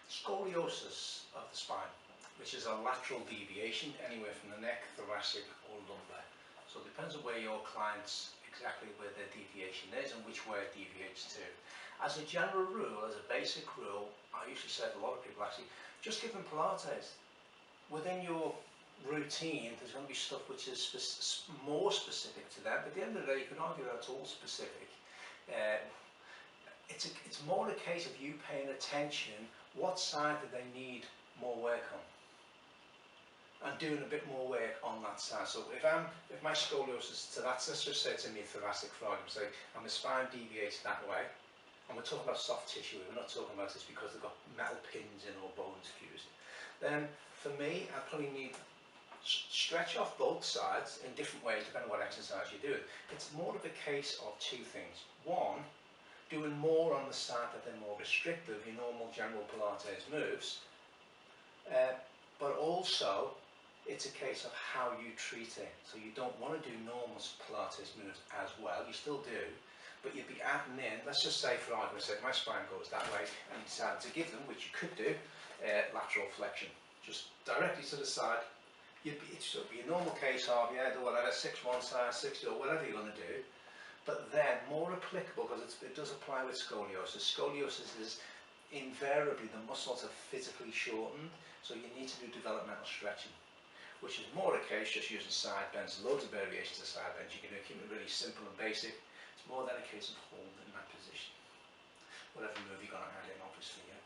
Scoliosis of the spine, which is a lateral deviation anywhere from the neck, thoracic or lumbar. So it depends on where your client's exactly where their deviation is and which way it deviates to. As a general rule, as a basic rule, I usually say to a lot of people actually, just give them Pilates. Within your routine, there's going to be stuff which is more specific to them, but at the end of the day, you can argue that it's all specific. It's more a case of you paying attention, what side do they need more work on? And doing a bit more work on that side. So if my scoliosis to that, let's just say it's in the thoracic for argument's sake, and my spine deviates that way, and we're talking about soft tissue, we're not talking about this because they've got metal pins in or bones fused, then for me, I probably need stretch off both sides in different ways depending on what exercise you're doing. It's more of a case of two things. One, doing more on the side that they're more restrictive, your normal general Pilates moves, but also it's a case of how you treat it. So you don't want to do normal Pilates moves as well, you still do, but you'd be adding in, let's just say for argument's sake, my spine goes that way, and you decide to give them, which you could do, lateral flexion, just directly to the side. It should be a normal case of, yeah, do whatever, 6 one side, 6 or whatever you're going to do, but then more applicable because it does apply with scoliosis. Scoliosis is invariably the muscles are physically shortened, so you need to do developmental stretching, which is more a case just using side bends, loads of variations of side bends. You can keep it really simple and basic. It's more than a case of holding in that position. Whatever move you're going to add in, obviously, yeah.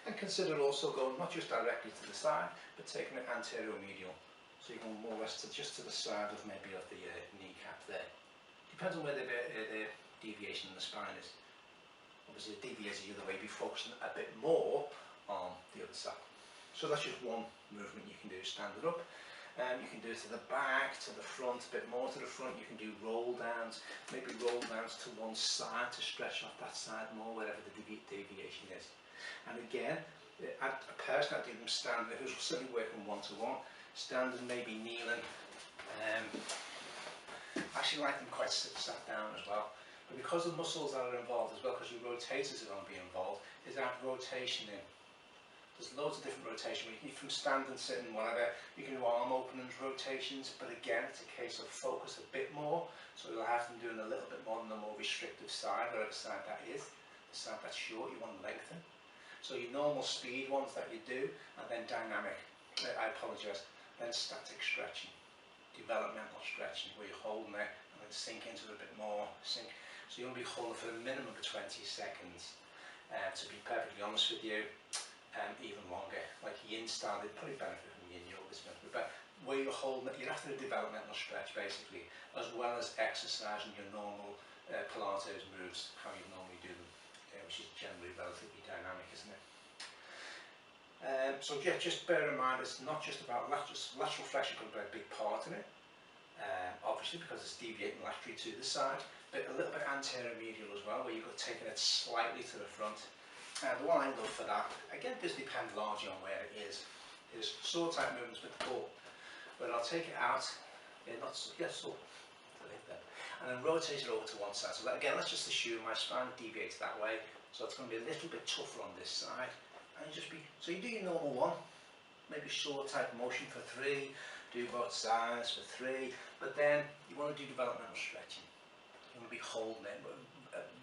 And consider also going not just directly to the side, but taking it anterior-medial. So you go more or less just to the side of maybe of the kneecap there. Depends on where the deviation in the spine is. Obviously, the deviation the other way, be focusing a bit more on the other side. So that's just one movement you can do, stand it up. You can do it to the back, to the front, a bit more to the front. You can do roll downs, maybe roll downs to one side to stretch off that side more, wherever the deviation is. And again, a person, I do them standing, who's certainly working one-to-one, standing, maybe kneeling. I actually like them quite sat down as well. But because the muscles that are involved as well, because your rotators are going to be involved, is that rotation in. There's loads of different rotation. You can from standing, sitting, whatever. You can do arm openings, rotations, but again, it's a case of focus a bit more. So you'll have them doing a little bit more on the more restrictive side, whatever side that is. The side that's short, you want to lengthen. So your normal speed ones that you do, and then dynamic, I apologise, then static stretching, developmental stretching, where you're holding it and then sink into it a bit more, sink. So you'll be holding for a minimum of 20 seconds. To be perfectly honest with you, even longer. Like the yin style, they'd probably benefit from yin yoga, but where you're holding it, you're after a developmental stretch basically, as well as exercising your normal Pilates moves, how you normally do them, which is generally relatively dynamic, isn't it? So yeah, just bear in mind, it's not just about lateral flexion can play a big part in it, obviously because it's deviating laterally to the side, but a little bit anterior-medial as well, where you've got taking it slightly to the front. And the one I love for that, again, this depends largely on where it is sword type movements with the ball, where I'll take it out, and then rotate it over to one side. So that, again, let's just assume my spine deviates that way, so it's going to be a little bit tougher on this side. And so you do your normal one, maybe sword type motion for 3, do both sides for 3, but then you want to do developmental stretching. You want to be holding it, but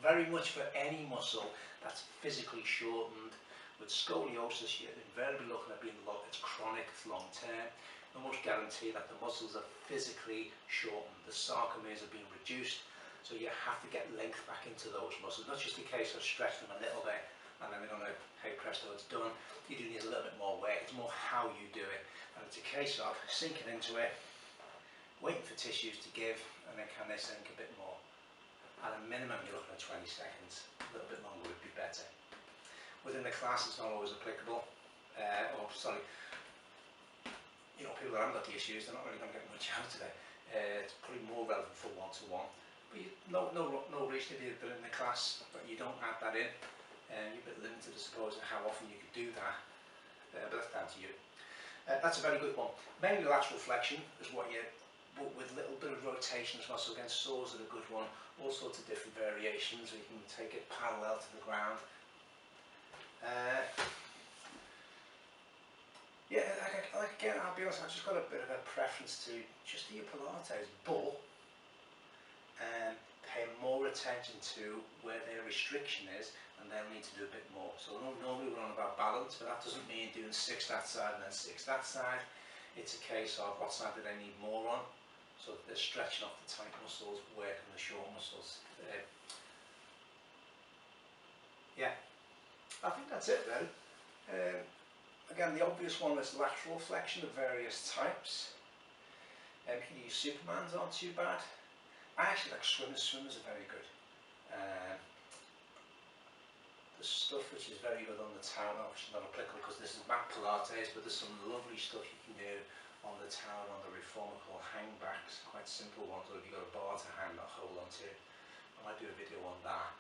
very much for any muscle that's physically shortened. With scoliosis, you're invariably looking at being it's chronic, it's long term. Almost guarantee that the muscles are physically shortened, the sarcomeres are being reduced, so you have to get length back into those muscles. Not just a case of stretching them a little bit and then they're going to, hey presto, it's done. You do need a little bit more weight. It's more how you do it, and it's a case of sinking into it, waiting for tissues to give, and then can they sink a bit more. At a minimum, you're looking at 20 seconds. A little bit longer would be better. Within the class, it's not always applicable. People that haven't got the issues, they're not really going to get much out of it. It's probably more relevant for one-to-one. But no reason if you're in the class that you don't add that in. You're a bit limited, I suppose, in how often you could do that. But that's down to you. That's a very good one. Mainly lateral flexion is what you, but with a little bit of rotation as well. So again, saws are a good one. All sorts of different variations. You can take it parallel to the ground. again, I'll be honest, I've just got a bit of a preference to just do your Pilates, but pay more attention to where their restriction is, and they'll need to do a bit more. So normally we're on about balance, but that doesn't mean doing 6 that side and then 6 that side. It's a case of what side do they need more on, so that they're stretching off the tight muscles, working the short muscles. Yeah, I think that's it then. Again, the obvious one is lateral flexion of various types. You can use Supermans, aren't too bad. I actually like swimmers. Swimmers are very good. There's stuff which is very good on the tower, which is not applicable because this is mat Pilates, but there's some lovely stuff you can do on the tower, on the reformer, called hang backs. Quite simple ones, or if you've got a bar to hang that hold on to. I might do a video on that.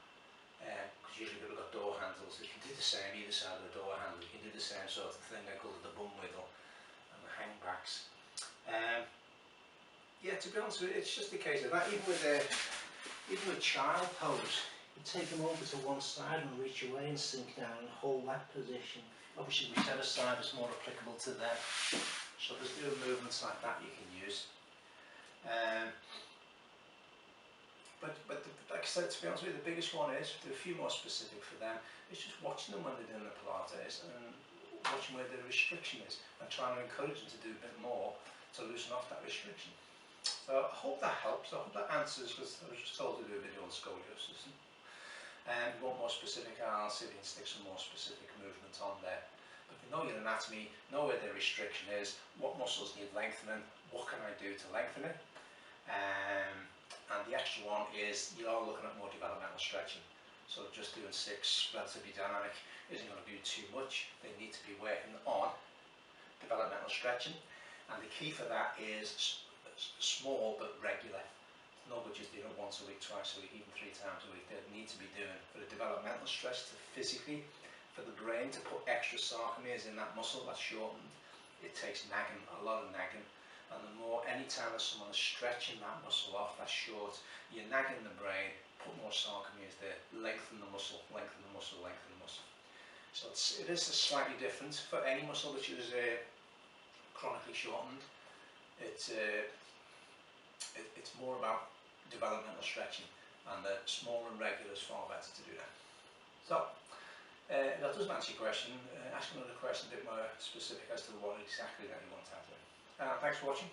Because usually people have got door handles, you can do the same either side of the door handle, you can do the same sort of thing. I call it the bum wiggle and the hang backs. Yeah, to be honest with you, it's just a case of that. Even with child pose, you take them over to one side and reach away and sink down and hold that position. Obviously whichever side is more applicable to them. So there's little movements like that you can use. But like I said, to be honest with you, the biggest one is, to a few more specific for them, is just watching them when they're doing the Pilates and watching where their restriction is and trying to encourage them to do a bit more to loosen off that restriction. So I hope that helps. I hope that answers, because I was just told to do a video on scoliosis. And if you want more specific, I'll see if we can stick some more specific movements on there. But if you know your anatomy, know where their restriction is, what muscles need lengthening, what can I do to lengthen it? And the extra one is you are looking at more developmental stretching. So just doing 6 relatively dynamic isn't going to do too much. They need to be working on developmental stretching. And the key for that is small but regular. No good just doing it once a week, twice a week, even 3 times a week. They need to be doing for the developmental stress to physically, for the brain to put extra sarcomeres in that muscle that's shortened. It takes nagging, a lot of nagging. And the more, anytime that someone is stretching that muscle off, that's short, you're nagging the brain, put more sarcomeres there, lengthen the muscle, lengthen the muscle, lengthen the muscle. So it is slightly different for any muscle which is chronically shortened. It's more about developmental stretching, and the small and regular is far better to do that. So that doesn't answer your question. Ask another question a bit more specific as to what exactly that you want to have there. Thanks for watching.